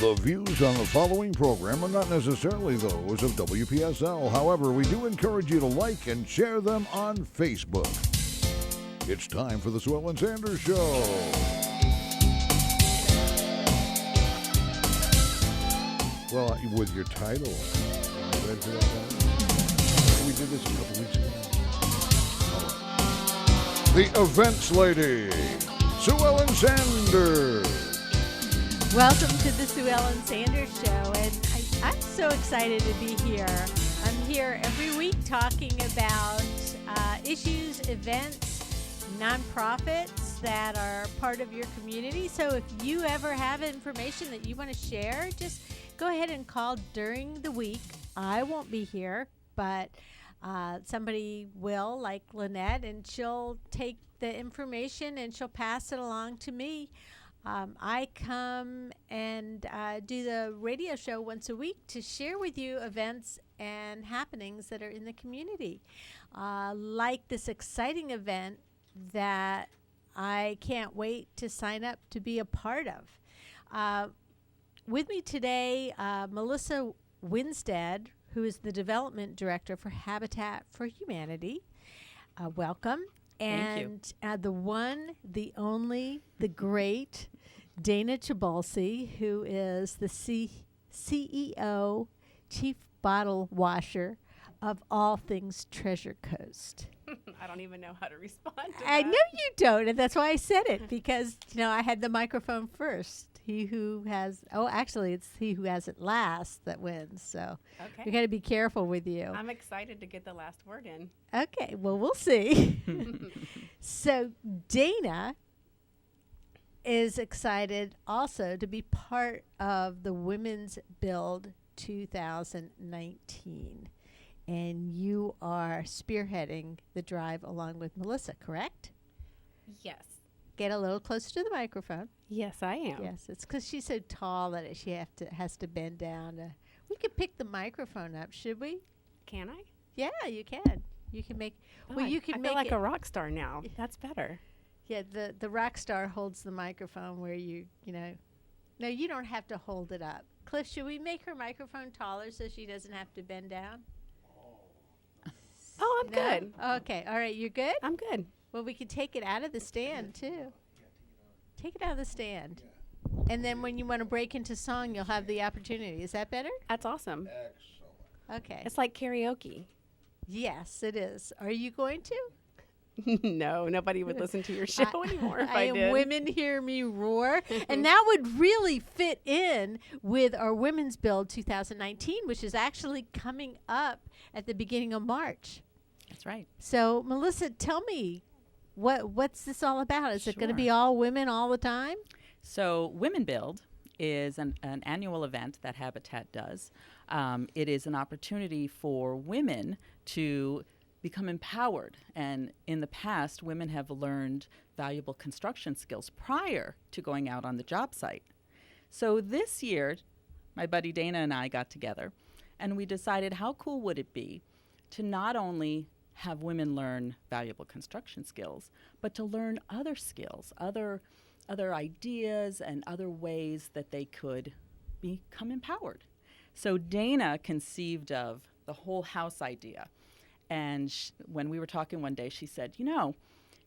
The views on the following program are not necessarily those of WPSL. However, we do encourage you to like and share them on Facebook. It's time for the Sue Ellen Sanders Show. Well, with your title, are you ready for that title? We did this a couple weeks ago. The events lady, Sue Ellen Sanders. Welcome to the Sue Ellen Sanders Show, and I'm so excited to be here. I'm here every week talking about issues, events, nonprofits that are part of your community. So if you ever have information that you want to share, just go ahead and call during the week. I won't be here, but somebody will, like Lynette, and she'll take the information and she'll pass it along to me. I come and do the radio show once a week to share with you events and happenings that are in the community, like this exciting event that I can't wait to sign up to be a part of. With me today, Melissa Winstead, who is the Development Director for Habitat for Humanity. Welcome. And the one, the only, the great Dana Trabulsy, who is the CEO, Chief Bottle Washer of all things Treasure Coast. I don't even know how to respond to I that. know you don't, and that's why I said it, because, I had the microphone first. He who has, actually, it's he who has it last that wins. So we got to be careful with you. I'm excited to get the last word in. Okay, well, we'll see. So Dana is excited also to be part of the Women's Build 2019. And you are spearheading the drive along with Melissa, correct? Yes. Get a little closer to the microphone. Yes, I am. Yes, it's because she's so tall that she has to bend down. We could pick the microphone up, should we? Can I? Yeah, you can. You can make. Oh, You can I make feel like it a rock star now. That's better. Yeah, the rock star holds the microphone where No, you don't have to hold it up. Cliff, should we make her microphone taller so she doesn't have to bend down? Oh, I'm good. Okay, all right, you're good? I'm good. Well, we could take it out of the stand, too. Take it out of the stand. And then when you want to break into song, you'll have the opportunity. Is that better? That's awesome. Okay. It's like karaoke. Yes, it is. Are you going to? No, nobody would listen to your show anymore if I am did. Women Hear Me Roar. And that would really fit in with our Women's Build 2019, which is actually coming up at the beginning of March. That's right. So, Melissa, tell me, what's this all about? Is it going to be Sure. all women all the time? So Women Build is an annual event that Habitat does. It is an opportunity for women to become empowered. And in the past, women have learned valuable construction skills prior to going out on the job site. So this year, my buddy Dana and I got together, and we decided how cool would it be to not only have women learn valuable construction skills, but to learn other skills, other ideas and other ways that they could become empowered. So Dana conceived of the whole house idea. And when we were talking one day, she said,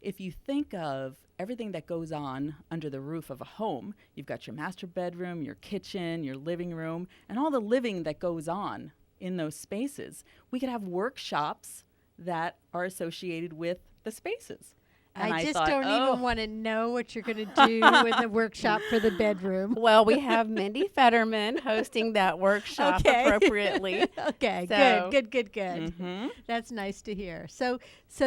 if you think of everything that goes on under the roof of a home, you've got your master bedroom, your kitchen, your living room, and all the living that goes on in those spaces. We could have workshops that are associated with the spaces. And I just thought, don't even want to know what you're going to do in the workshop for the bedroom. Well, we have Mindy Fetterman hosting that workshop appropriately. Okay, So- good. Mm-hmm. That's nice to hear. So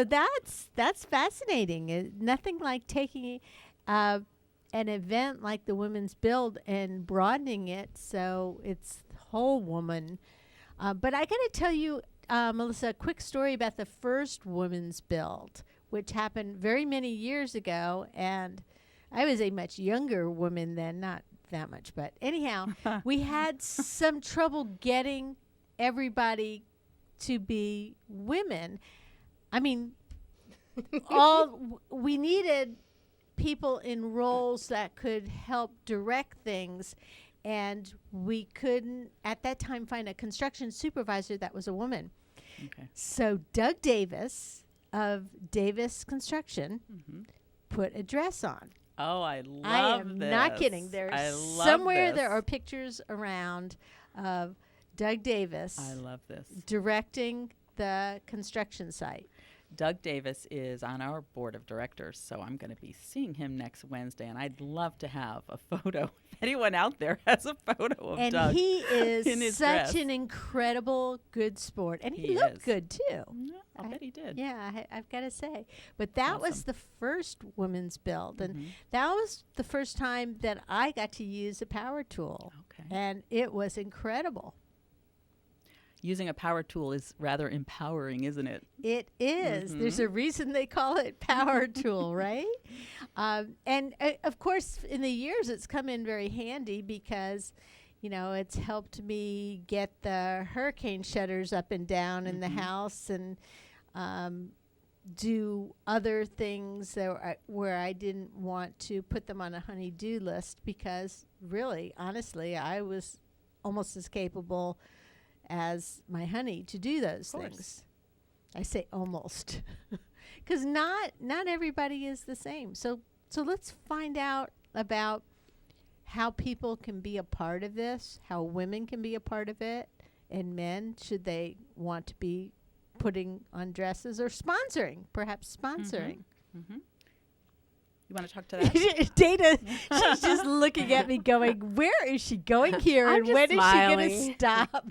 that's fascinating. Nothing like taking an event like the Women's Build and broadening it so it's whole woman. But I got to tell you, Melissa, a quick story about the first Women's Build, which happened very many years ago, and I was a much younger woman then, not that much, but anyhow, we had some trouble getting everybody to be women. I mean, we needed people in roles that could help direct things, and we couldn't at that time find a construction supervisor that was a woman. Okay. So Doug Davis of Davis Construction put a dress on. Oh, I love this. I am not kidding. There's somewhere there are pictures around of Doug Davis. I love this. Directing the construction site. Doug Davis is on our board of directors, so I'm going to be seeing him next Wednesday, and I'd love to have a photo. If anyone out there has a photo of Doug, and he is in his such dress. an incredible good sport, and he He looked is. good too. Yeah, I'll bet he did. Yeah, I've got to say. But that was Awesome. the first women's build, and Mhm. that was the first time that I got to use a power tool, Okay. and it was incredible. Using a power tool is rather empowering, isn't it? It is. There's a reason they call it power tool, right? And of course, in the years, it's come in very handy because, you know, it's helped me get the hurricane shutters up and down in the house and do other things that where I didn't want to put them on a honey-do list because really, honestly, I was almost as capable as my honey to do those things. I say almost because not everybody is the same. So let's find out about how people can be a part of this, how women can be a part of it, and men, should they want to be putting on dresses or perhaps sponsoring. You want to talk to that? Dana, she's just looking at me going, where is she going here I'm and just when is smiling. she going to stop?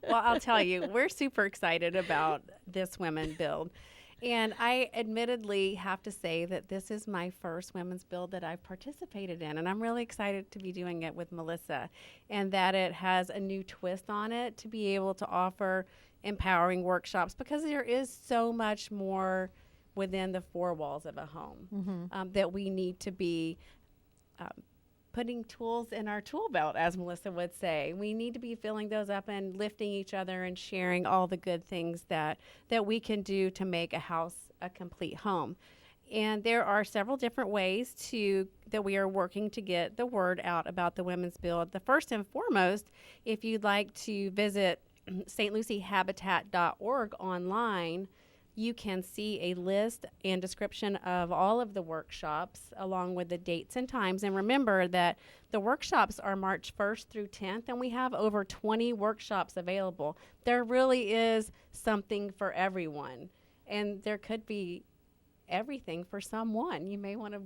Well, I'll tell you, we're super excited about this women build. And I admittedly have to say that this is my first women's build that I've participated in. And I'm really excited to be doing it with Melissa and that it has a new twist on it to be able to offer empowering workshops because there is so much more within the four walls of a home that we need to be putting tools in our tool belt, as Melissa would say. We need to be filling those up and lifting each other and sharing all the good things that we can do to make a house a complete home. And there are several different ways that we are working to get the word out about the women's build. The first and foremost, if you'd like to visit stluciehabitat.org online, you can see a list and description of all of the workshops along with the dates and times. And remember that the workshops are March 1st through 10th, and we have over 20 workshops available. There really is something for everyone, and there could be everything for someone. You may want to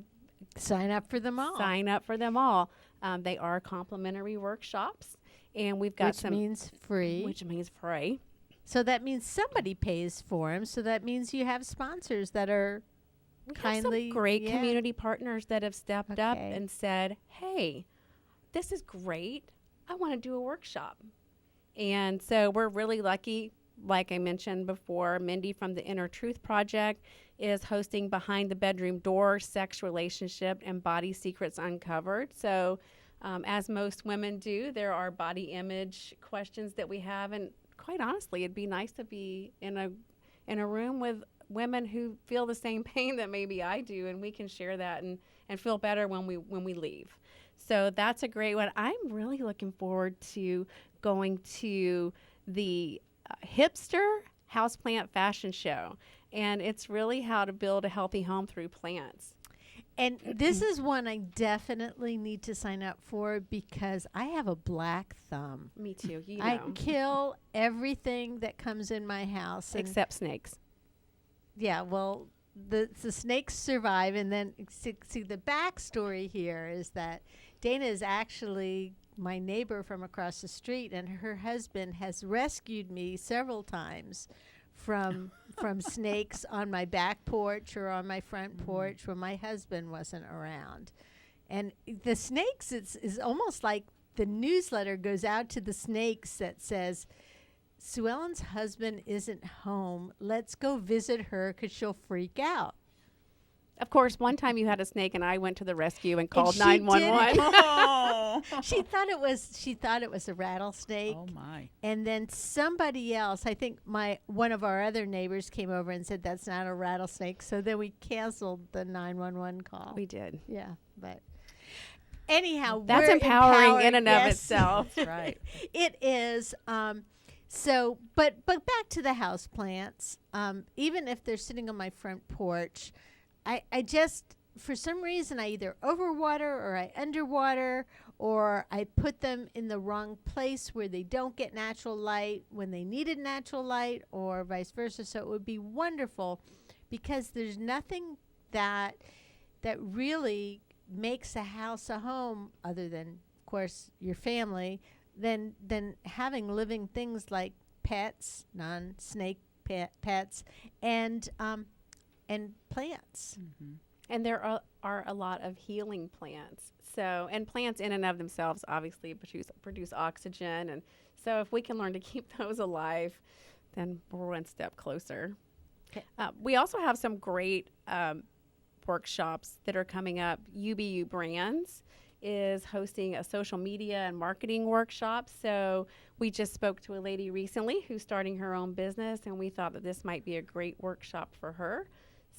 Sign up for them all. sign up for them all. They are complimentary workshops, and we've got Which means free. which means free. So that means somebody pays for them. So that means you have sponsors that are We have kindly some great yeah. community partners that have stepped up Okay. and said, hey, this is great. I want to do a workshop. And so we're really lucky. Like I mentioned before, Mindy from the Inner Truth Project is hosting Behind the Bedroom Door, Sex, Relationship, and Body Secrets Uncovered. So as most women do, there are body image questions that we have. And quite honestly, it'd be nice to be in a room with women who feel the same pain that maybe I do, and we can share that and feel better when we leave. So that's a great one. I'm really looking forward to going to the Hipster Houseplant Fashion Show, and it's really how to build a healthy home through plants. And this is one I definitely need to sign up for because I have a black thumb. Me too. You know. I kill everything that comes in my house. And Except snakes. yeah, well, the snakes survive. And then see the backstory here is that Dana is actually my neighbor from across the street, and her husband has rescued me several times from snakes on my back porch or on my front porch when my husband wasn't around. And the snakes, is almost like the newsletter goes out to the snakes that says, Sue Ellen's husband isn't home. Let's go visit her because she'll freak out. Of course, one time you had a snake, and I went to the rescue and called she 911. Oh. She thought it was a rattlesnake. Oh my. And then somebody else, I think one of our other neighbors came over and said that's not a rattlesnake. So then we canceled the 911 call. We did. Yeah, but anyhow, That's we're empowering in and of yes. itself. That's right. It is. So, but back to the house plants. Even if they're sitting on my front porch, I just, for some reason, I either overwater or I underwater, or I put them in the wrong place where they don't get natural light when they needed natural light, or vice versa. So it would be wonderful, because there's nothing that really makes a house a home, other than, of course, your family, than having living things like pets, non-snake pets, and plants. Mm-hmm. And there are a lot of healing plants. So, and plants in and of themselves obviously produce oxygen. And so if we can learn to keep those alive, then we're one step closer. Okay. We also have some great workshops that are coming up. UBU Brands is hosting a social media and marketing workshop. So we just spoke to a lady recently who's starting her own business, and we thought that this might be a great workshop for her.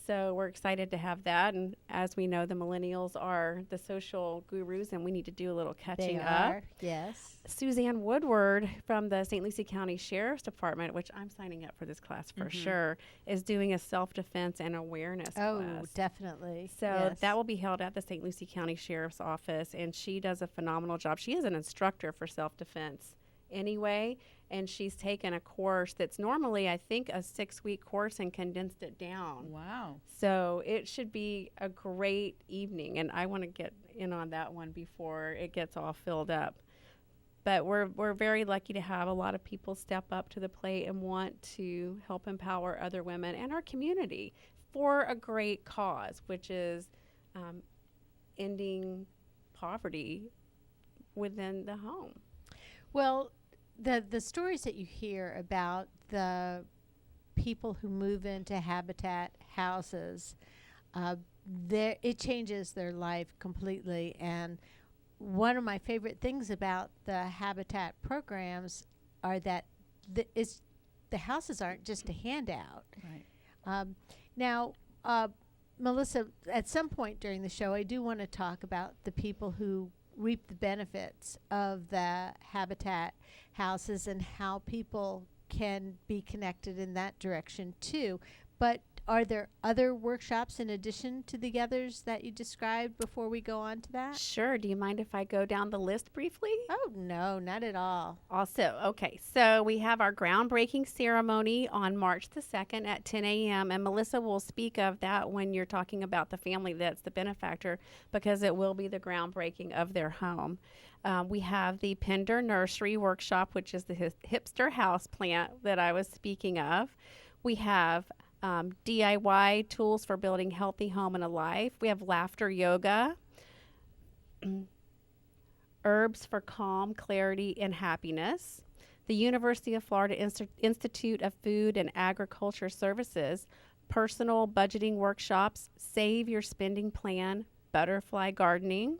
So we're excited to have that. And as we know, the millennials are the social gurus, and we need to do a little catching up. Yes. Suzanne Woodward from the St. Lucie County Sheriff's Department, which I'm signing up for this class for sure, is doing a self-defense and awareness class. Oh, definitely. So yes. that will be held at the St. Lucie County Sheriff's Office, and she does a phenomenal job. She is an instructor for self-defense anyway, and she's taken a course that's normally, I think, a 6-week course and condensed it down. Wow. So it should be a great evening, and I want to get in on that one before it gets all filled up. But we're very lucky to have a lot of people step up to the plate and want to help empower other women and our community for a great cause, which is ending poverty within the home. Well, the stories that you hear about the people who move into Habitat houses, it changes their life completely. And one of my favorite things about the Habitat programs are that the houses aren't just a handout. Right. Now, Melissa, at some point during the show, I do want to talk about the people who reap the benefits of the Habitat houses and how people can be connected in that direction too. But are there other workshops in addition to the others that you described before we go on to that? Sure. Do you mind if I go down the list briefly? Oh, no, not at all. Also, okay, so we have our groundbreaking ceremony on March the 2nd at 10 a.m. And Melissa will speak of that when you're talking about the family that's the benefactor, because it will be the groundbreaking of their home. We have the Pender Nursery Workshop, which is the hipster house plant that I was speaking of. We have DIY tools for building healthy home and a life. We have laughter yoga, herbs for calm, clarity, and happiness. The University of Florida Institute of Food and Agriculture Services, personal budgeting workshops, save your spending plan, butterfly gardening.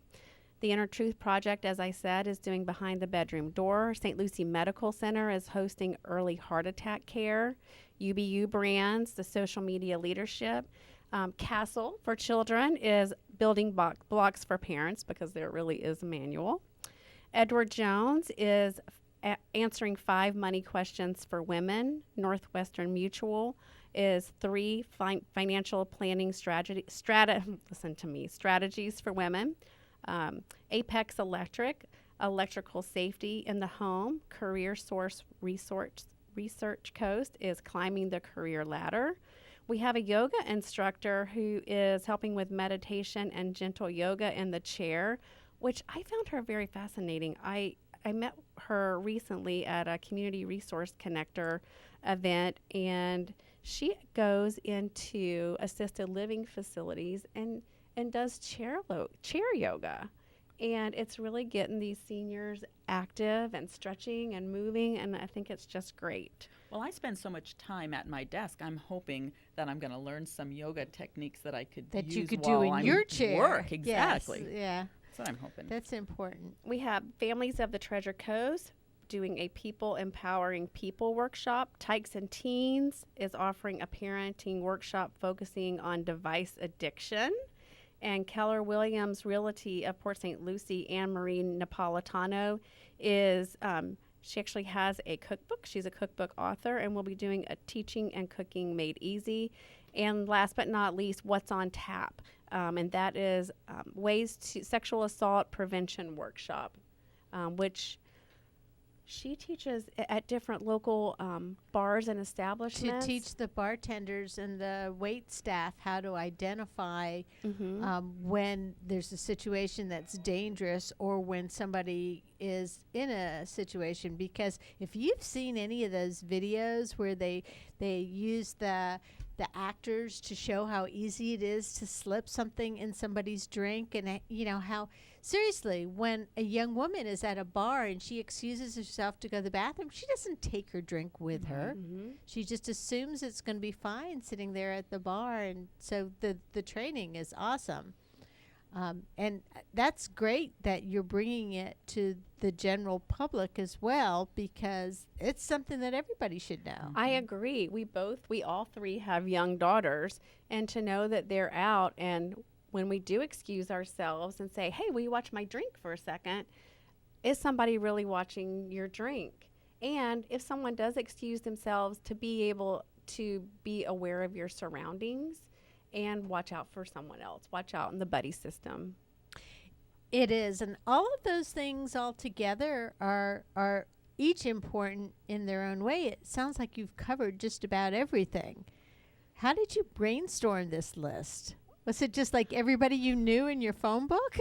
The Inner Truth Project, as I said, is doing behind the bedroom door. St. Lucie Medical Center is hosting early heart attack care. UBU Brands, the social media leadership. Castle for Children is building blocks for parents, because there really is a manual. Edward Jones is answering 5 money questions for women. Northwestern Mutual is 3 financial planning strategies for women. Apex Electric, electrical safety in the home. Career Source Research Coast is climbing the career ladder. We have a yoga instructor who is helping with meditation and gentle yoga in the chair, which I found her very fascinating. I met her recently at a Community Resource Connector event, and she goes into assisted living facilities and does chair yoga. And it's really getting these seniors active and stretching and moving, and I think it's just great. Well, I spend so much time at my desk. I'm hoping that I'm going to learn some yoga techniques that I could use you could while do in I'm your chair. work. Exactly. Yes, yeah. That's what I'm hoping. That's important. We have Families of the Treasure Coast doing a People Empowering People workshop. Tykes and Teens is offering a parenting workshop focusing on device addiction. And Keller Williams Realty of Port St. Lucie, Anne Marie Napolitano, is she actually has a cookbook. She's a cookbook author, and we'll be doing a teaching and cooking made easy. And last but not least, what's on tap, and that is ways to sexual assault prevention workshop, which she teaches at different local bars and establishments. To teach the bartenders and the wait staff how to identify when there's a situation that's dangerous or when somebody is in a situation. Because if you've seen any of those videos where they use the actors to show how easy it is to slip something in somebody's drink, and how seriously, when a young woman is at a bar and she excuses herself to go to the bathroom, she doesn't take her drink with her. She just assumes it's going to be fine sitting there at the bar. And so the training is awesome. And that's great that you're bringing it to the general public as well, because it's something that everybody should know. I agree. We all three have young daughters, and to know that they're out, and when we do excuse ourselves and say, hey, will you watch my drink for a second? Is somebody really watching your drink? And if someone does excuse themselves, to be able to be aware of your surroundings and watch out for someone else. Watch out in the buddy system. It is. And all of those things all together are each important in their own way. It sounds like you've covered just about everything. How did you brainstorm this list? Was it just like everybody you knew in your phone book?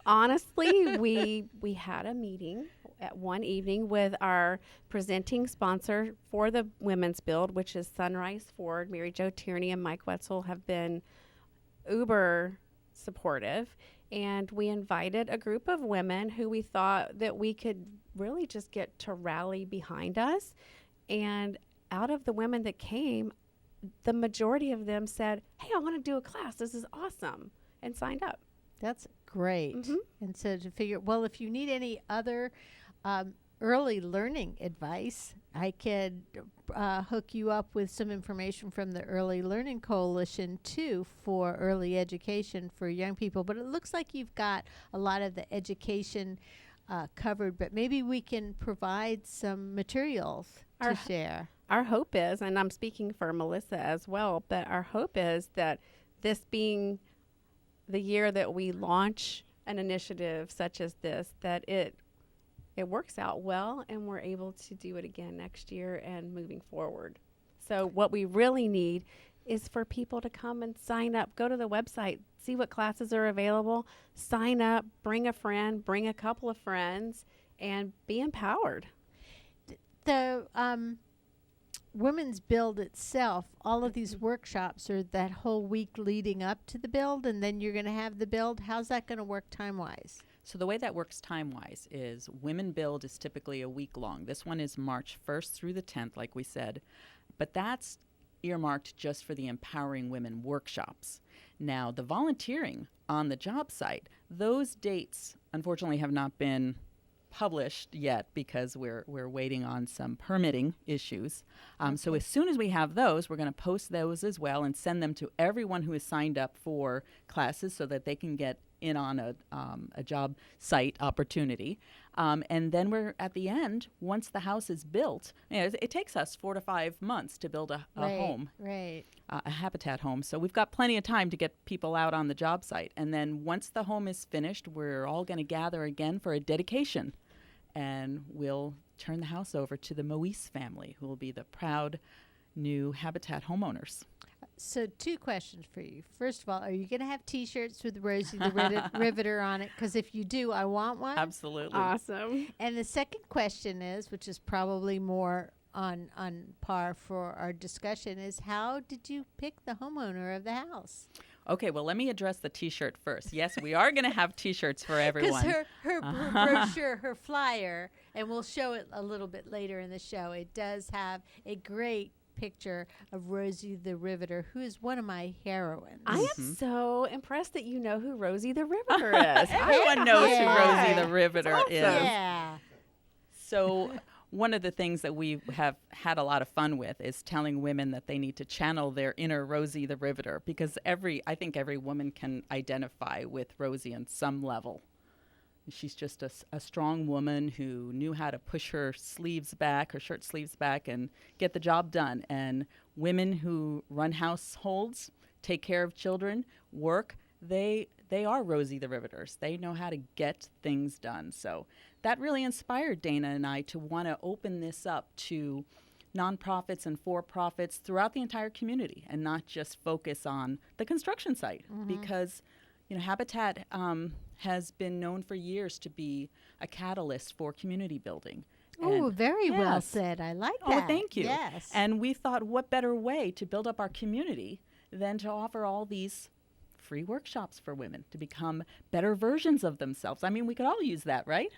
Honestly, we had a meeting at one evening with our presenting sponsor for the Women's Build, which is Sunrise Ford. Mary Jo Tierney and Mike Wetzel have been uber supportive. And we invited a group of women who we thought that we could really just get to rally behind us. And out of the women that came, the majority of them said, hey, I want to do a class. This is awesome, and signed up. That's great. And so to figure, well, if you need any other early learning advice, I could hook you up with some information from the Early Learning Coalition, too, for early education for young people. But it looks like you've got a lot of the education covered, but maybe we can provide some materials to share. Our hope is, and I'm speaking for Melissa as well, but our hope is that this being the year that we launch an initiative such as this, that it works out well and we're able to do it again next year and moving forward. So what we really need is for people to come and sign up. Go to the website, see what classes are available, sign up, bring a friend, bring a couple of friends, and be empowered. The Women's Build itself, all of these workshops are that whole week leading up to the build, and then you're going to have the build. How's that going to work time-wise? So the way that works time-wise is Women Build is typically a week long. This one is March 1st through the 10th, like we said. But that's earmarked just for the Empowering Women workshops. Now, the volunteering on the job site, those dates, unfortunately, have not been published yet because we're waiting on some permitting issues. So as soon as we have those, we're going to post those as well and send them to everyone who has signed up for classes so that they can get in on a job site opportunity. And then we're at the end, once the house is built, it takes us 4 to 5 months to build a home, a habitat home. So we've got plenty of time to get people out on the job site. And then once the home is finished, we're all going to gather again for a dedication. And we'll turn the house over to the Moise family, who will be the proud new Habitat homeowners. So 2 questions for you. First of all, are you going to have T-shirts with Rosie the Riveter on it? Because if you do, I want one. Absolutely. Awesome. And the second question is, which is probably more on par for our discussion, is how did you pick the homeowner of the house? Okay, well, let me address the T-shirt first. Yes, we are going to have T-shirts for everyone. Because her brochure, her flyer, and we'll show it a little bit later in the show, it does have a great picture of Rosie the Riveter, who is one of my heroines. I am so impressed that you know who Rosie the Riveter is. Everyone knows who Rosie the Riveter is. Yeah. So one of the things that we have had a lot of fun with is telling women that they need to channel their inner Rosie the Riveter, because I think every woman can identify with Rosie on some level. She's just a strong woman who knew how to push her shirt sleeves back, and get the job done. And women who run households, take care of children, work, they are Rosie the Riveters. They know how to get things done. So that really inspired Dana and I to want to open this up to nonprofits and for-profits throughout the entire community, and not just focus on the construction site, because Habitat has been known for years to be a catalyst for community building. Oh, very well Yes. said. I like Oh, that. thank you. Yes. And we thought, what better way to build up our community than to offer all these free workshops for women to become better versions of themselves. I mean, we could all use that, right?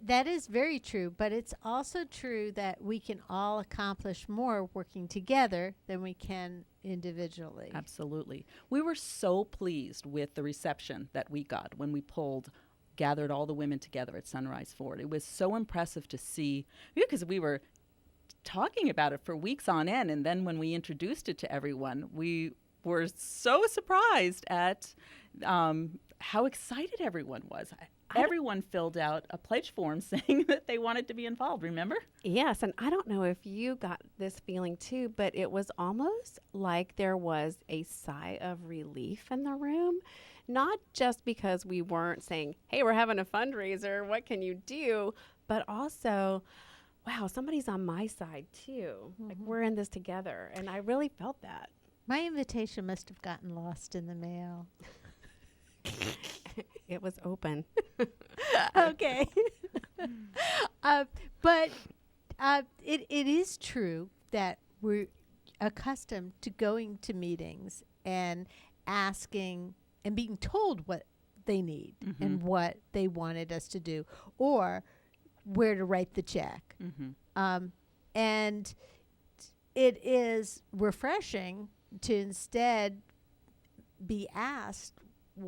That is very true, but it's also true that we can all accomplish more working together than we can individually. Absolutely. We were so pleased with the reception that we got when we gathered all the women together at Sunrise Ford. It was so impressive to see, because we were talking about it for weeks on end, and then when we introduced it to everyone, we were so surprised at how excited everyone was. Everyone filled out a pledge form saying that they wanted to be involved, remember? Yes, and I don't know if you got this feeling too, but it was almost like there was a sigh of relief in the room. Not just because we weren't saying, hey, we're having a fundraiser, what can you do? But also, wow, somebody's on my side too. Like, we're in this together. And I really felt that. My invitation must have gotten lost in the mail. It was open. Okay. But it is true that we're accustomed to going to meetings and asking and being told what they need and what they wanted us to do, or where to write the check. And it is refreshing to instead be asked,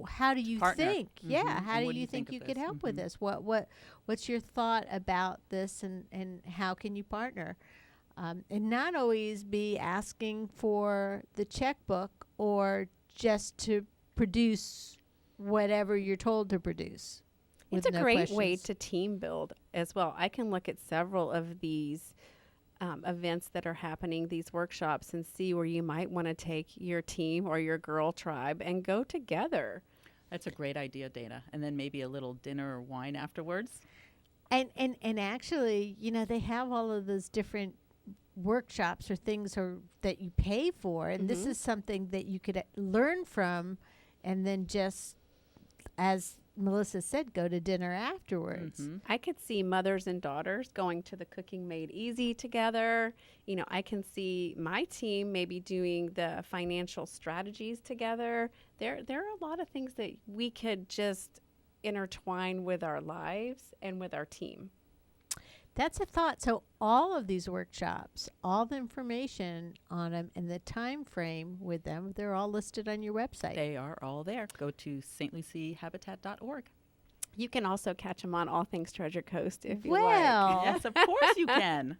how do you Partner. think? Yeah, how And do what you think of you this? could help with this? What's your thought about this, and how can you partner? And not always be asking for the checkbook or just to produce whatever you're told to produce. It's with a no great way questions. to team build as well. I can look at several of these events that are happening, these workshops, and see where you might want to take your team or your girl tribe and go together. That's a great idea, Dana. And then maybe a little dinner or wine afterwards. And actually, they have all of those different workshops or things that you pay for, and this is something that you could learn from, and then just, as Melissa said, go to dinner afterwards. I could see mothers and daughters going to the Cooking Made Easy together. I can see my team maybe doing the financial strategies together. There are a lot of things that we could just intertwine with our lives and with our team. That's a thought. So all of these workshops, all the information on them and the time frame with them, they're all listed on your website. They are all there. Go to stluciehabitat.org. You can also catch them on All Things Treasure Coast if you Well, like. Yes, of course you can.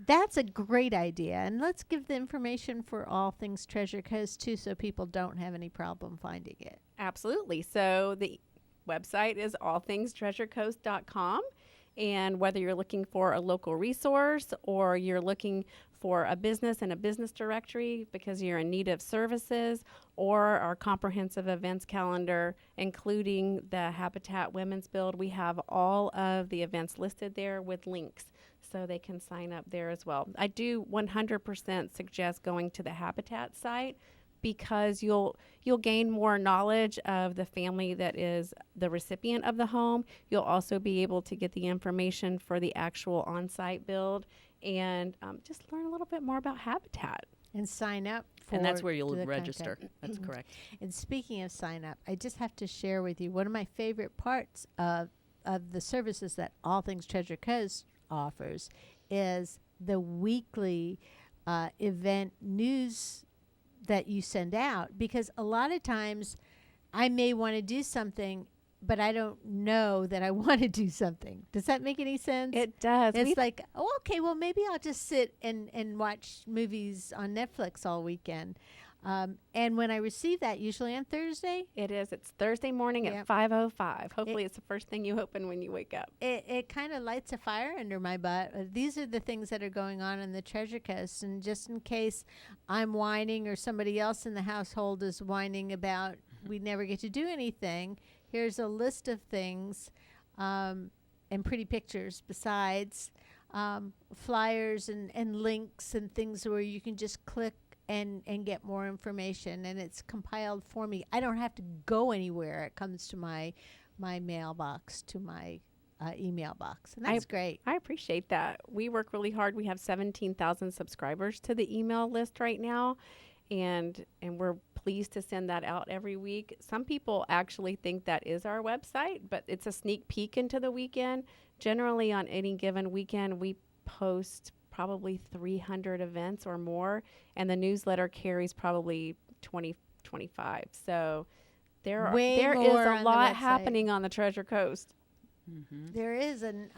that's a great idea. And let's give the information for All Things Treasure Coast, too, so people don't have any problem finding it. Absolutely. So the website is allthingstreasurecoast.com. And whether you're looking for a local resource or you're looking for a business and a business directory because you're in need of services, or our comprehensive events calendar, including the Habitat Women's Build, we have all of the events listed there with links, so they can sign up there as well. I do 100% suggest going to the Habitat site, because you'll gain more knowledge of the family that is the recipient of the home. You'll also be able to get the information for the actual on-site build, and just learn a little bit more about Habitat. And sign up for And that's where you'll the register. contact. That's correct. And speaking of sign up, I just have to share with you one of my favorite parts of the services that All Things Treasure Coast offers is the weekly event news that you send out, because a lot of times I may want to do something but I don't know that I want to do something. Does that make any sense? It does. It's like, oh, okay, well, maybe I'll just sit and watch movies on Netflix all weekend. And when I receive that, usually on Thursday, It is. It's Thursday morning Yep. at 5:05. Hopefully, it's the first thing you open when you wake up. it kind of lights a fire under my butt. These are the things that are going on in the Treasure Coast. And just in case I'm whining or somebody else in the household is whining about we never get to do anything, here's a list of things and pretty pictures besides flyers and links and things where you can just click and get more information, and it's compiled for me. I don't have to go anywhere. It comes to my mailbox, to my email box, and that's great. I appreciate that. We work really hard. We have 17,000 subscribers to the email list right now, and we're pleased to send that out every week. Some people actually think that is our website, but it's a sneak peek into the weekend. Generally, on any given weekend, we post probably 300 events or more, and the newsletter carries probably 20, 25. So there is a lot happening on the Treasure Coast. There is, and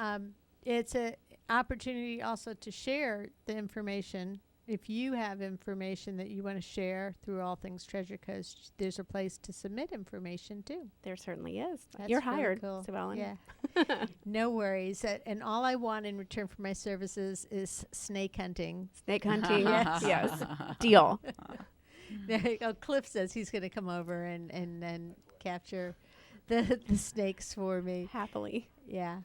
it's an opportunity also to share the information. If you have information that you want to share through All Things Treasure Coast, there's a place to submit information too. There certainly is. That's You're really hired, cool. Sue Ellen. Yeah. No worries. And all I want in return for my services is snake hunting. Snake hunting. Yes. Yes. Deal. There you go. Cliff says he's going to come over and capture the snakes for me. Happily. Yeah.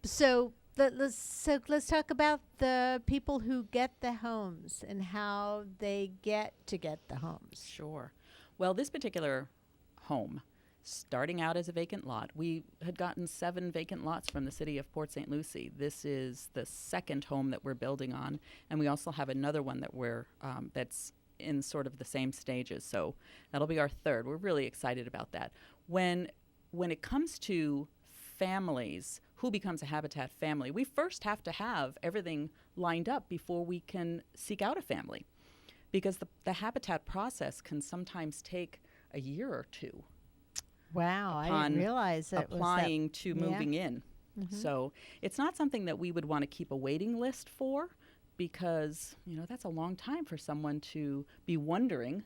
So let's talk about the people who get the homes and how they get the homes. Sure. Well, this particular home, starting out as a vacant lot, we had gotten 7 vacant lots from the city of Port St. Lucie. This is the second home that we're building on, and we also have another one that we're that's in sort of the same stages. So that'll be our third. We're really excited about that. When it comes to families, who becomes a Habitat family, we first have to have everything lined up before we can seek out a family, because the Habitat process can sometimes take a year or two. Wow, I didn't realize that applying to moving in. So it's not something that we would want to keep a waiting list for, because that's a long time for someone to be wondering,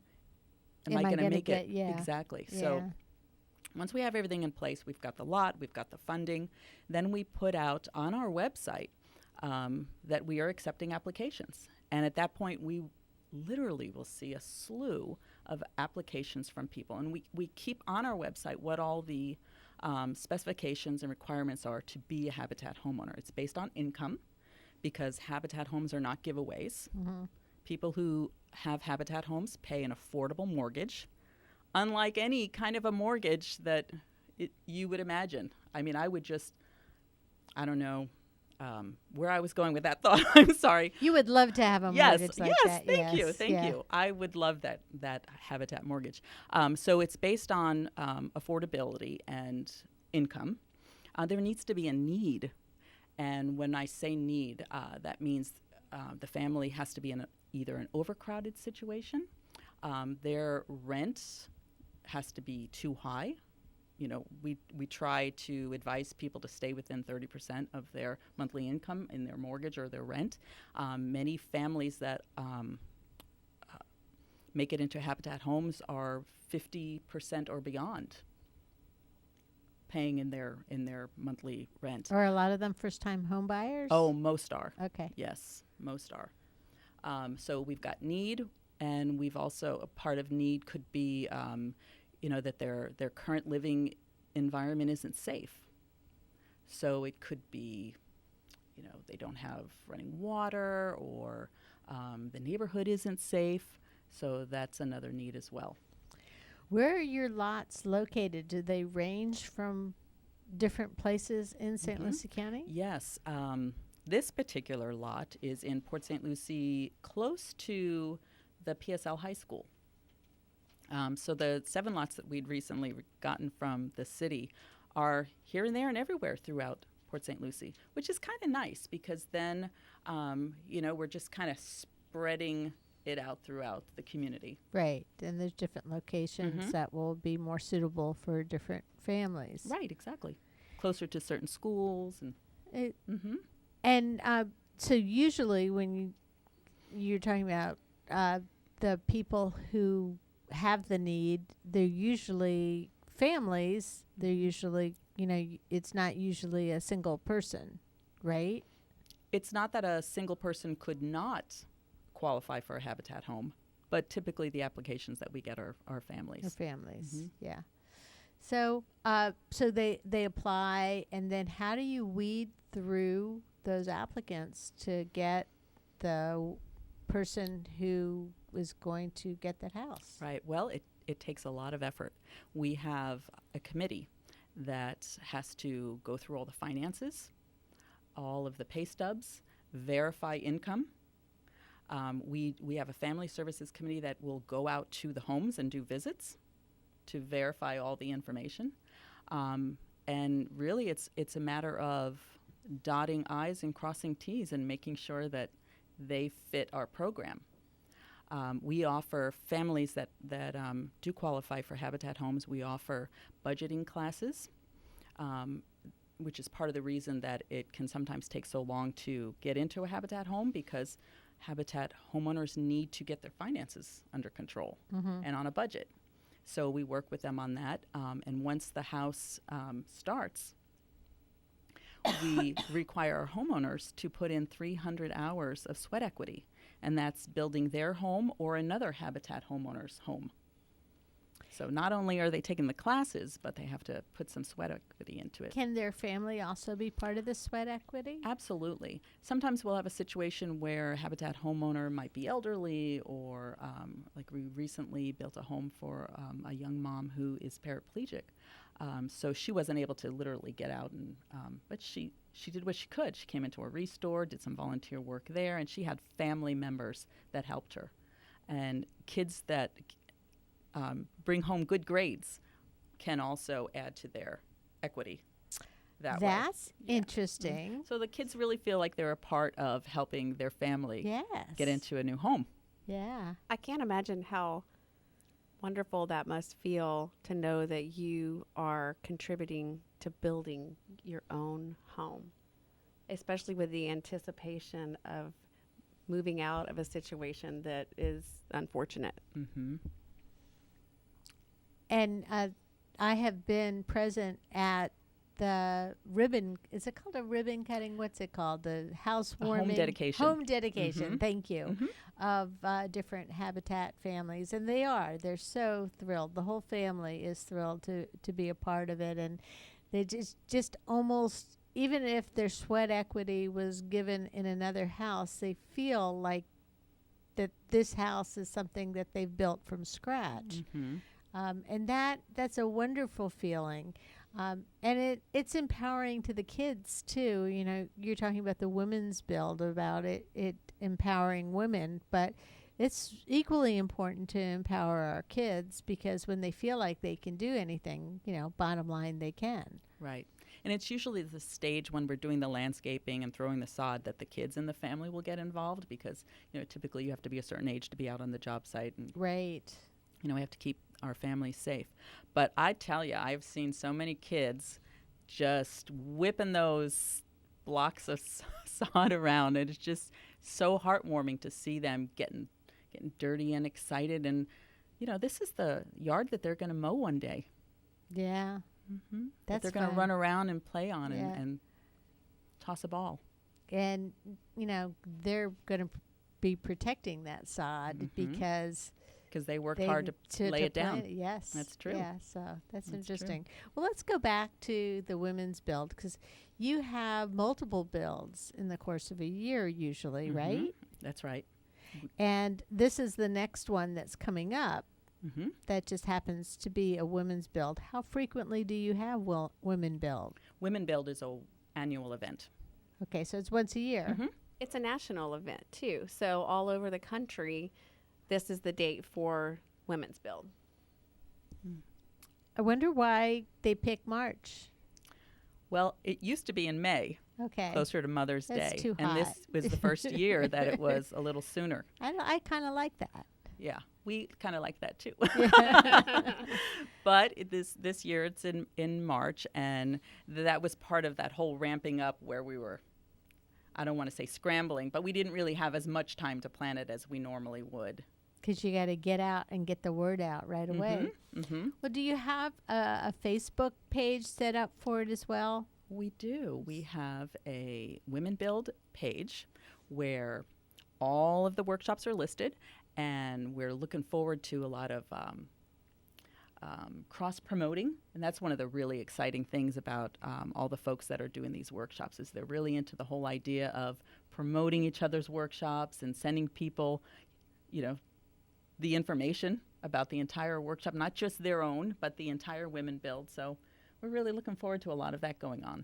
am I going to make it? Yeah. Exactly. Yeah. So once we have everything in place, we've got the lot, we've got the funding, then we put out on our website that we are accepting applications. And at that point, we literally will see a slew of applications from people. And we keep on our website what all the specifications and requirements are to be a Habitat homeowner. It's based on income, because Habitat homes are not giveaways. People who have Habitat homes pay an affordable mortgage, unlike any kind of a mortgage that you would imagine. I mean, I don't know where I was going with that thought. I'm sorry. You would love to have a mortgage like that. Thank you. Thank you. I would love that Habitat mortgage. So it's based on affordability and income. There needs to be a need. And when I say need, that means the family has to be in either an overcrowded situation, their rent has to be too high. We try to advise people to stay within 30% of their monthly income in their mortgage or their rent. Many families that make it into Habitat homes are 50% or beyond paying in their monthly rent. Are a lot of them first-time home buyers? Oh, most are. Okay. Yes, most are. So we've got need, and we've also, a part of need could be that their current living environment isn't safe. So it could be, they don't have running water, or the neighborhood isn't safe. So that's another need as well. Where are your lots located? Do they range from different places in St. Lucie County? Yes. This particular lot is in Port St. Lucie, close to the PSL High School. So the 7 lots that we'd recently gotten from the city are here and there and everywhere throughout Port St. Lucie, which is kind of nice, because then, we're just kind of spreading it out throughout the community. Right. And there's different locations that will be more suitable for different families. Right, exactly. Closer to certain schools. And And so usually when you're talking about the people who have the need, they're usually families. They're usually, it's not usually a single person, right? It's not that a single person could not qualify for a Habitat home, but typically the applications that we get are families. Or families, yeah. So so they apply, and then how do you weed through those applicants to get the person who is going to get that house? Right. Well, it takes a lot of effort. We have a committee that has to go through all the finances, all of the pay stubs, verify income. We have a family services committee that will go out to the homes and do visits to verify all the information. And really, it's a matter of dotting I's and crossing T's and making sure that they fit our program. We offer families that do qualify for Habitat homes. We offer budgeting classes, which is part of the reason that it can sometimes take so long to get into a Habitat home, because Habitat homeowners need to get their finances under control and on a budget. So we work with them on that. And once the house starts, we require our homeowners to put in 300 hours of sweat equity, and that's building their home or another Habitat homeowner's home. So not only are they taking the classes, but they have to put some sweat equity into it. Can their family also be part of the sweat equity? Absolutely. Sometimes we'll have a situation where a Habitat homeowner might be elderly, or like we recently built a home for a young mom who is paraplegic. So she wasn't able to literally get out, and but she did what she could. She came into a restore, did some volunteer work there, and she had family members that helped her. And kids that bring home good grades can also add to their equity that way. That's interesting. So the kids really feel like they're a part of helping their family get into a new home. Yeah. I can't imagine how wonderful that must feel to know that you are contributing to building your own home, especially with the anticipation of moving out of a situation that is unfortunate. And I have been present at the ribbon. Is it called a ribbon cutting? What's it called? The housewarming. Home dedication. Home dedication. Thank you. Of different Habitat families, and they're so thrilled. The whole family is thrilled to be a part of it, and they just almost, even if their sweat equity was given in another house, they feel like that this house is something that they've built from scratch. And that's a wonderful feeling. And it's empowering to the kids too. You're talking about the women's build, about it empowering women, but it's equally important to empower our kids, because when they feel like they can do anything, bottom line, they can. Right. And it's usually the stage when we're doing the landscaping and throwing the sod that the kids in the family will get involved, because, typically you have to be a certain age to be out on the job site. And right. We have to keep our families safe. But I tell you, I've seen so many kids just whipping those blocks of sod around, and it's just so heartwarming to see them getting dirty and excited. And, this is the yard that they're going to mow one day. Yeah. That they're going to run around and play on and toss a ball. And, they're going to be protecting that sod because they worked hard to lay it down. Yes. That's true. Yeah, so that's interesting. True. Well, let's go back to the women's build, because you have multiple builds in the course of a year usually, right? That's right. And this is the next one that's coming up that just happens to be a women's build. How frequently do you have women build? Women build is an annual event. Okay, so it's once a year. It's a national event too. So all over the country, this is the date for Women's Build. I wonder why they pick March. Well, it used to be in May. Okay. closer to Mother's That's Day. too And this hot. was the first year that it was a little sooner. I kind of like that. Yeah, we kind of like that too. But this year it's in March, and that was part of that whole ramping up where we were, I don't want to say scrambling, but we didn't really have as much time to plan it as we normally would. Because you got to get out and get the word out right away. Mm-hmm. Well, do you have a Facebook page set up for it as well? We do. We have a Women Build page where all of the workshops are listed, and we're looking forward to a lot of cross-promoting. And that's one of the really exciting things about all the folks that are doing these workshops is they're really into the whole idea of promoting each other's workshops and sending people, the information about the entire workshop, not just their own, but the entire Women Build. So we're really looking forward to a lot of that going on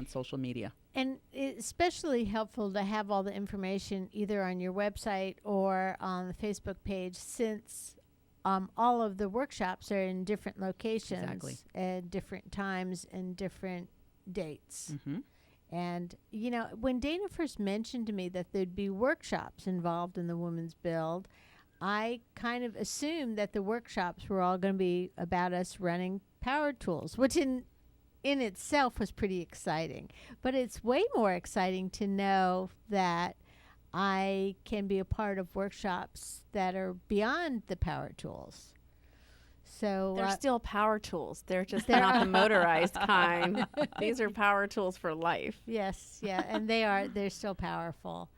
social media. And it's especially helpful to have all the information either on your website or on the Facebook page, since all of the workshops are in different locations at different times and different dates. Mm-hmm. And, when Dana first mentioned to me that there'd be workshops involved in the Women's Build, I kind of assumed that the workshops were all going to be about us running power tools, which in itself was pretty exciting. But it's way more exciting to know that I can be a part of workshops that are beyond the power tools. So They're still power tools. They're just not the motorized kind. These are power tools for life. Yes, yeah, and they're still powerful.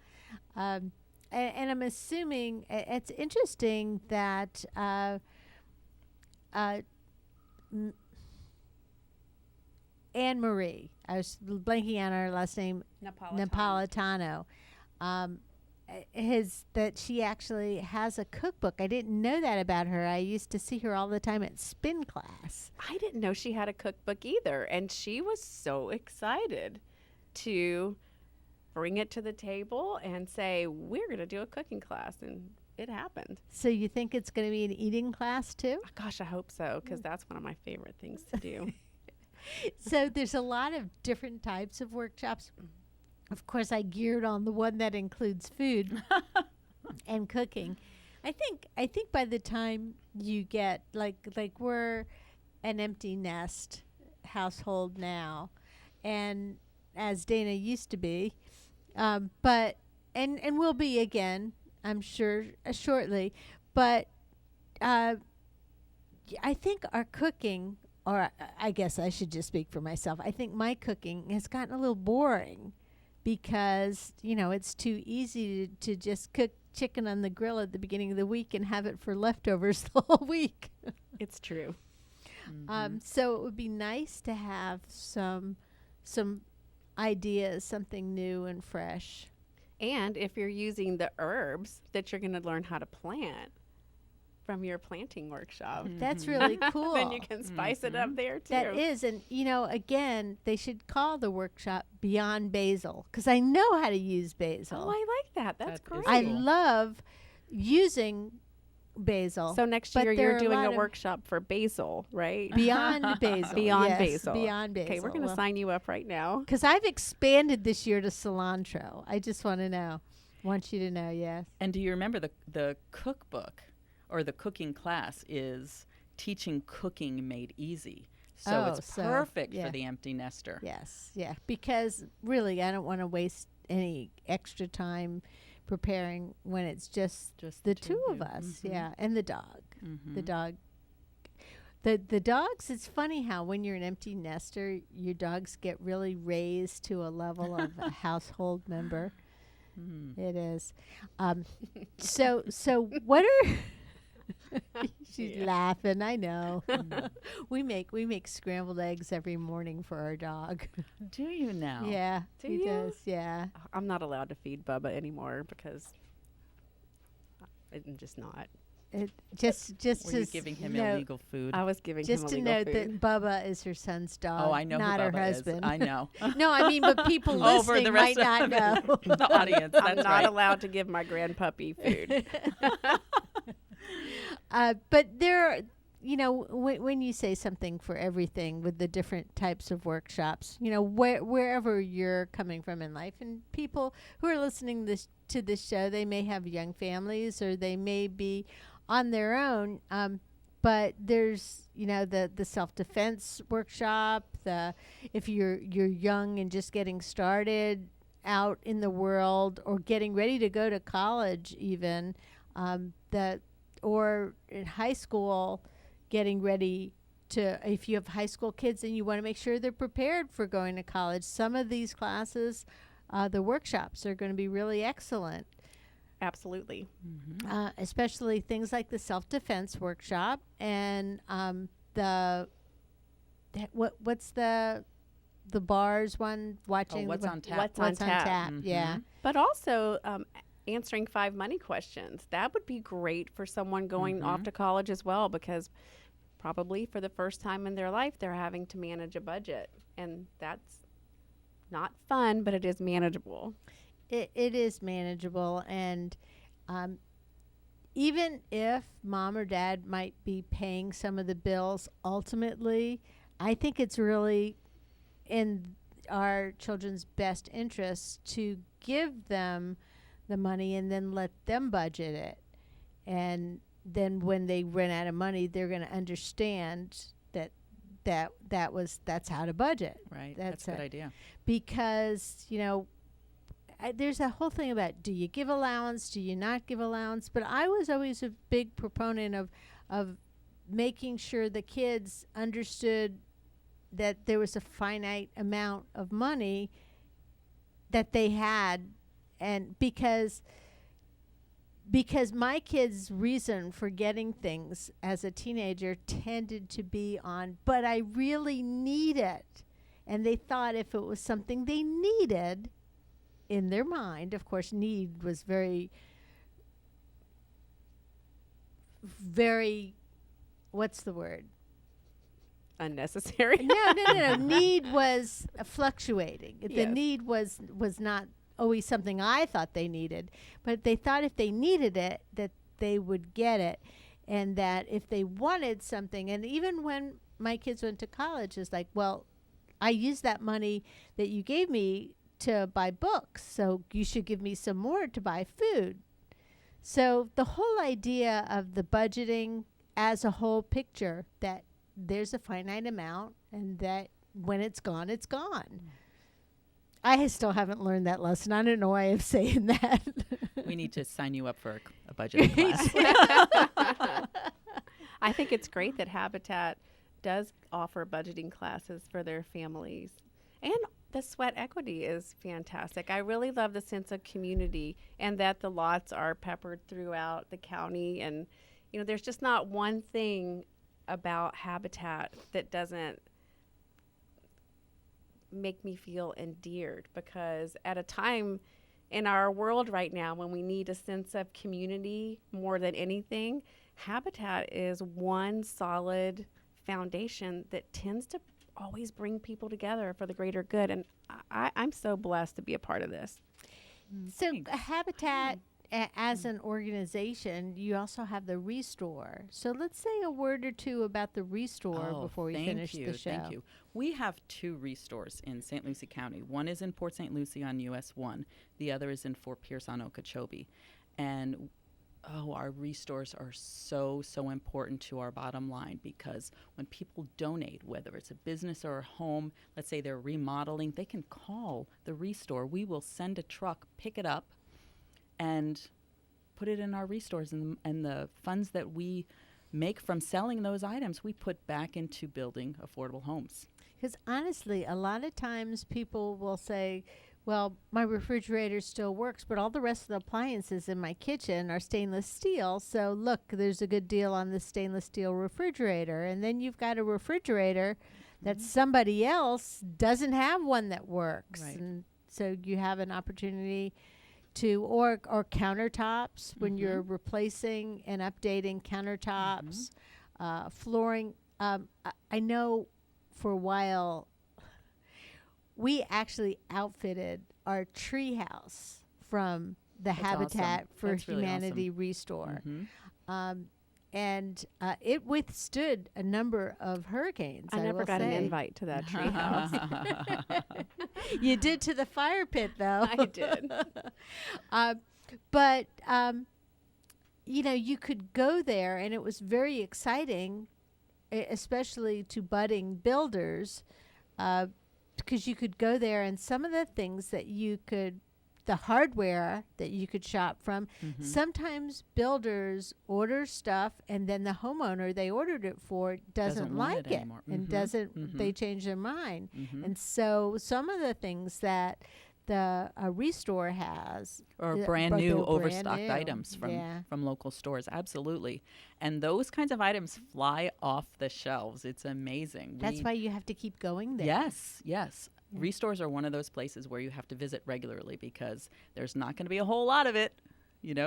And I'm assuming it's interesting that Anne Marie, I was blanking on her last name, Napolitano, that she actually has a cookbook. I didn't know that about her. I used to see her all the time at spin class. I didn't know she had a cookbook either, and she was so excited to bring it to the table and say, we're going to do a cooking class, and it happened. So you think it's going to be an eating class too? Gosh, I hope so, because that's one of my favorite things to do. So there's a lot of different types of workshops. Of course, I geared on the one that includes food and cooking. I think by the time you get like we're an empty nest household now, and as Dana used to be, but we'll be again, I'm sure, shortly. But I think our cooking, or I guess I should just speak for myself, I think my cooking has gotten a little boring because, it's too easy to just cook chicken on the grill at the beginning of the week and have it for leftovers the whole week. It's true. So it would be nice to have some ideas, something new and fresh. And if you're using the herbs that you're going to learn how to plant from your planting workshop, That's really cool. then you can spice it up there too. That is, and again, they should call the workshop Beyond Basil, because I know how to use basil. Oh, I like that. That's That is great. I love using basil. So next but year there you're are doing lot a of workshop for basil, right? Beyond basil. Beyond yes, basil. Beyond basil. Okay, we're going to sign you up right now. Because I've expanded this year to cilantro. I just want to know. Want you to know, yes. And do you remember the cookbook or the cooking class is Teaching Cooking Made Easy. So it's perfect for the empty nester. Yes, yeah. Because really, I don't want to waste any extra time preparing when it's just the two of us. Yeah, and the dog. The dog. The dogs, it's funny how when you're an empty nester, your dogs get really raised to a level of a household member. It is. So what are... She's laughing. I know. We make scrambled eggs every morning for our dog. Do you now? Yeah, Do he you? does. Yeah. I'm not allowed to feed Bubba anymore because I'm just not. Just Were you giving him illegal food? I was giving just him to illegal know food. that Bubba is her son's dog. Oh, I know not who her Bubba husband. is. I know. No, I mean, but people For listening the might rest not of know. the audience. I'm That's not right. allowed to give my grandpuppy food. But there when you say something for everything with the different types of workshops, wherever you're coming from in life, and people who are listening to this show, they may have young families or they may be on their own. But there's, the self-defense workshop, if you're young and just getting started out in the world or getting ready to go to college even, or in high school, getting ready to, if you have high school kids and you want to make sure they're prepared for going to college, some of these classes, the workshops are going to be really excellent. Absolutely. Mm-hmm. Especially things like the self-defense workshop and what's the bars one watching? What's on tap? What's on tap? Mm-hmm. Yeah. But also answering 5 money questions. That would be great for someone going off to college as well, because probably for the first time in their life, they're having to manage a budget. And that's not fun, but it is manageable. It is manageable. And even if mom or dad might be paying some of the bills, ultimately, I think it's really in our children's best interest to give them the money and then let them budget it. And then when they run out of money, they're going to understand that's how to budget. Right. That's a good idea. Because, there's a whole thing about, do you give allowance? Do you not give allowance? But I was always a big proponent of making sure the kids understood that there was a finite amount of money that they had. And because my kids' reason for getting things as a teenager tended to be on, but I really need it. And they thought if it was something they needed in their mind, of course, need was very, very, what's the word? Unnecessary. No. Need was fluctuating. Yes. The need was not always something I thought they needed, but they thought if they needed it, that they would get it, and that if they wanted something, and even when my kids went to college, it's like, well, I used that money that you gave me to buy books, so you should give me some more to buy food. So the whole idea of the budgeting as a whole picture, that there's a finite amount and that when it's gone, it's gone. I still haven't learned that lesson. I don't know why I'm saying that. We need to sign you up for a budgeting class. I think it's great that Habitat does offer budgeting classes for their families. And the sweat equity is fantastic. I really love the sense of community and that the lots are peppered throughout the county. And, there's just not one thing about Habitat that doesn't make me feel endeared, because at a time in our world right now when we need a sense of community more than anything, Habitat is one solid foundation that tends to always bring people together for the greater good. And I'm so blessed to be a part of this. So Habitat, as an organization, you also have the Restore. So let's say a word or two about the Restore before we finish the show. Thank you. We have 2 Restores in St. Lucie County. One is in Port St. Lucie on US 1. The other is in Fort Pierce on Okeechobee. And our Restores are so important to our bottom line, because when people donate, whether it's a business or a home, let's say they're remodeling, they can call the Restore. We will send a truck, pick it up, and put it in our Restores, and the funds that we make from selling those items, we put back into building affordable homes. Because honestly, a lot of times people will say, well, my refrigerator still works, but all the rest of the appliances in my kitchen are stainless steel. So look, there's a good deal on the stainless steel refrigerator. And then you've got a refrigerator that somebody else doesn't have one that works. Right. And so you have an opportunity to, or countertops when you're replacing and updating countertops, flooring. I know for a while we actually outfitted our tree house from the That's Habitat awesome. for That's really Humanity awesome. Restore. and it withstood a number of hurricanes. I never will got an say. invite to that treehouse. You did to the fire pit, though. I did. But you could go there, and it was very exciting, especially to budding builders, because you could go there, and some of the things that the hardware that you could shop from, sometimes builders order stuff, and then the homeowner they ordered it for doesn't want like it it, anymore. and they change their mind. Mhm. And so some of the things that the Restore has, Or but brand they're new brand overstocked new. items Yeah. from local stores. Absolutely. And those kinds of items fly off the shelves. It's amazing. That's why you have to keep going there. Yes, yes. Yeah. Restores are one of those places where you have to visit regularly because there's not going to be a whole lot of it,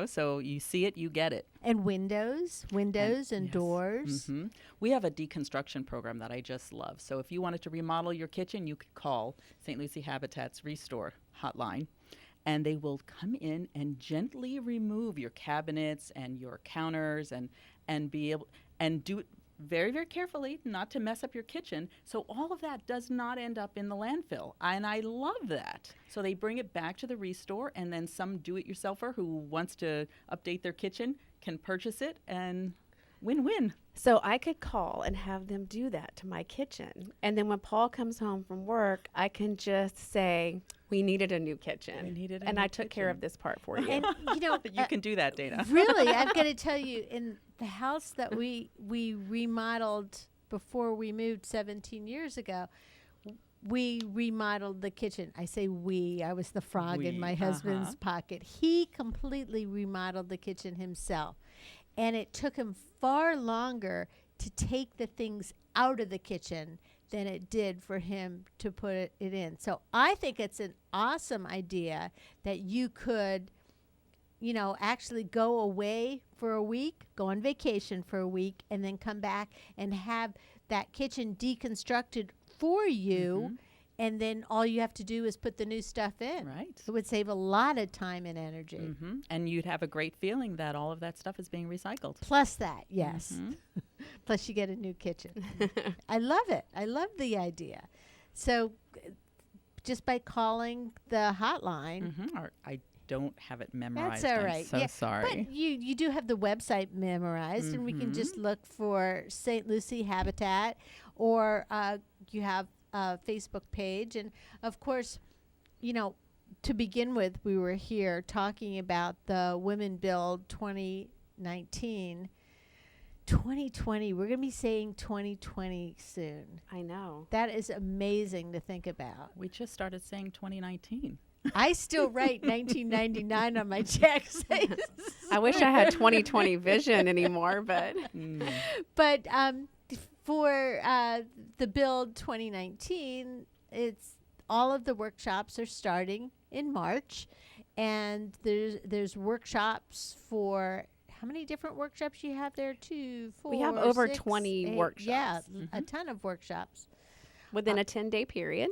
so you see it, you get it. And windows and yes. doors. Mhm. We have a deconstruction program that I just love. So if you wanted to remodel your kitchen, you could call St. Lucie Habitat's Restore hotline, and they will come in and gently remove your cabinets and your counters and be able and do it very, very carefully, not to mess up your kitchen. So all of that does not end up in the landfill. And I love that. So they bring it back to the Restore, and then some do-it-yourselfer who wants to update their kitchen can purchase it, and win-win. So I could call and have them do that to my kitchen. And then when Paul comes home from work, I can just say, we needed a new kitchen. We needed a and new I took care of kitchen. this part for you. And You can do that, Dana. really, I've got to tell you, in the house that we remodeled before we moved 17 years ago, we remodeled the kitchen. I say we. I was the frog in We, my husband's pocket. He completely remodeled the kitchen himself. And it took him far longer to take the things out of the kitchen than it did for him to put it in. So I think it's an awesome idea that you could, actually go away for a week, go on vacation for a week, and then come back and have that kitchen deconstructed for you. And then all you have to do is put the new stuff in. Right. It would save a lot of time and energy. And you'd have a great feeling that all of that stuff is being recycled. Plus that, yes. Plus you get a new kitchen. I love it. I love the idea. So just by calling the hotline. Or I don't have it memorized. That's all right. I'm so sorry. But you do have the website memorized, and we can just look for St. Lucie Habitat, or you have a Facebook page. And, of course, to begin with, we were here talking about the Women Build 2019. 2020. We're going to be saying 2020 soon. I know. That is amazing to think about. We just started saying 2019. I still write 1999 on my checks. I wish I had 2020 vision anymore, but But for the Build 2019, it's all of the workshops are starting in March, and there's workshops for how many different workshops you have there? 2, 4, we have over 6, 20 8, workshops. Yeah, a ton of workshops. within a 10-day period.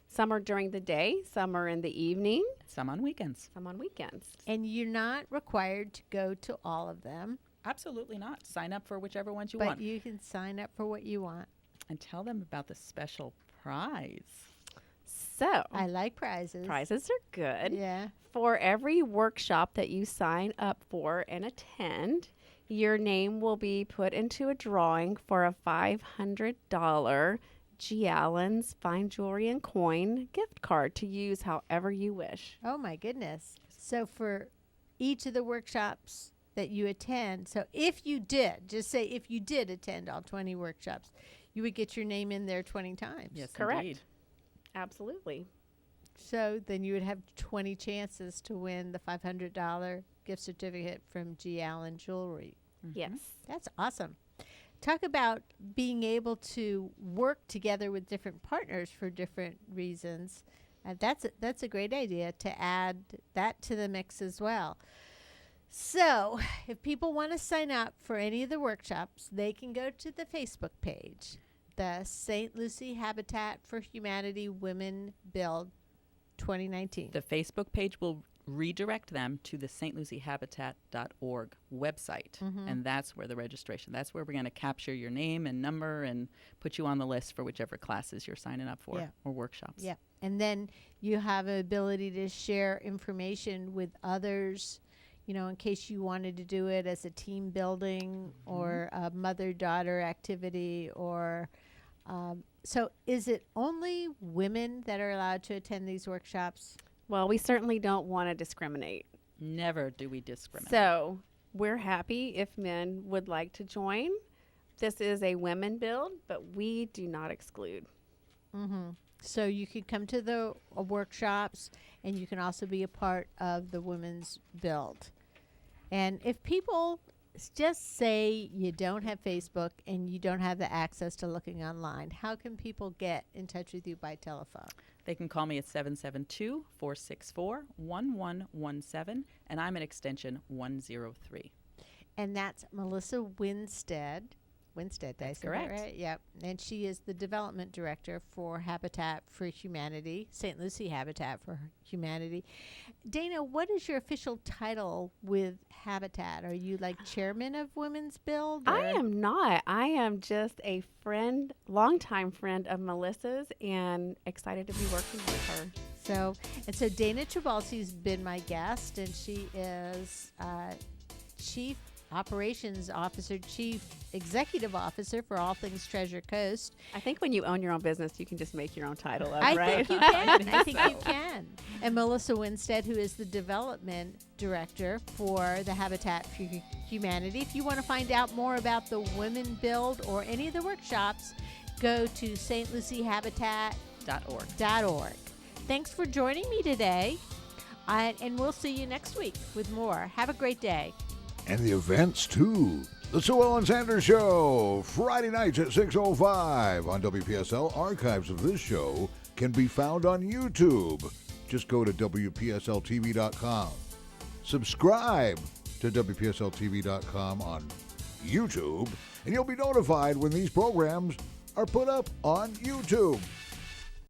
Some are during the day, some are in the evening, Some on weekends. some on weekends. And you're not required to go to all of them, Absolutely not. Sign up for whichever ones you but want. you can sign up for what you want. And tell them about the special prize. So, I like prizes. prizes are good. Yeah. For every workshop that you sign up for and attend, your name will be put into a drawing for a $500 G. Allen's Fine Jewelry and Coin gift card to use however you wish. Oh my goodness. So for each of the workshops that you attend, so if you did, just say if you did attend all 20 workshops, you would get your name in there 20 times. Yes, Correct. indeed. Absolutely. So then you would have 20 chances to win the $500 gift certificate from G. Allen Jewelry. Yes. That's awesome. Talk about being able to work together with different partners for different reasons. That's a great idea to add that to the mix as well. So if people want to sign up for any of the workshops, they can go to the Facebook page, the St. Lucie Habitat for Humanity Women Build 2019. The Facebook page will redirect them to the stluciehabitat.org website. And that's where the registration, that's where we're going to capture your name and number and put you on the list for whichever classes you're signing up for or workshops. Yeah. And then you have an ability to share information with others, you know, in case you wanted to do it as a team building or a mother-daughter activity or so is it only women that are allowed to attend these workshops? Well, we certainly don't want to discriminate. Never do we discriminate. So we're happy if men would like to join. This is a women build, but we do not exclude. So you could come to the workshops, and you can also be a part of the women's build. And if people just say you don't have Facebook and you don't have the access to looking online, how can people get in touch with you by telephone? They can call me at 772-464-1117, and I'm at extension 103. And that's Melissa Winstead. Winstead, did I That's say that correct. right? Yep. And she is the development director for Habitat for Humanity, St. Lucie Habitat for Humanity. Dana, what is your official title with Habitat? Are you like chairman of Women's Build? I am not. I am just a friend, longtime friend of Melissa's, and excited to be working with her. So Dana Trabulsy has been my guest, and she is Chief Operations Officer, Chief Executive Officer for all things Treasure Coast. I think when you own your own business, you can just make your own title up, I right? think you can. I think you can. And Melissa Winstead, who is the Development Director for the Habitat for Humanity. If you want to find out more about the Women Build or any of the workshops, go to stluciehabitat.org. Thanks for joining me today, and we'll see you next week with more. Have a great day. And the events, too. The Sue Ellen Sanders Show, Friday nights at 6:05 on WPSL. Archives of this show can be found on YouTube. Just go to WPSLTV.com. Subscribe to WPSLTV.com on YouTube, and you'll be notified when these programs are put up on YouTube.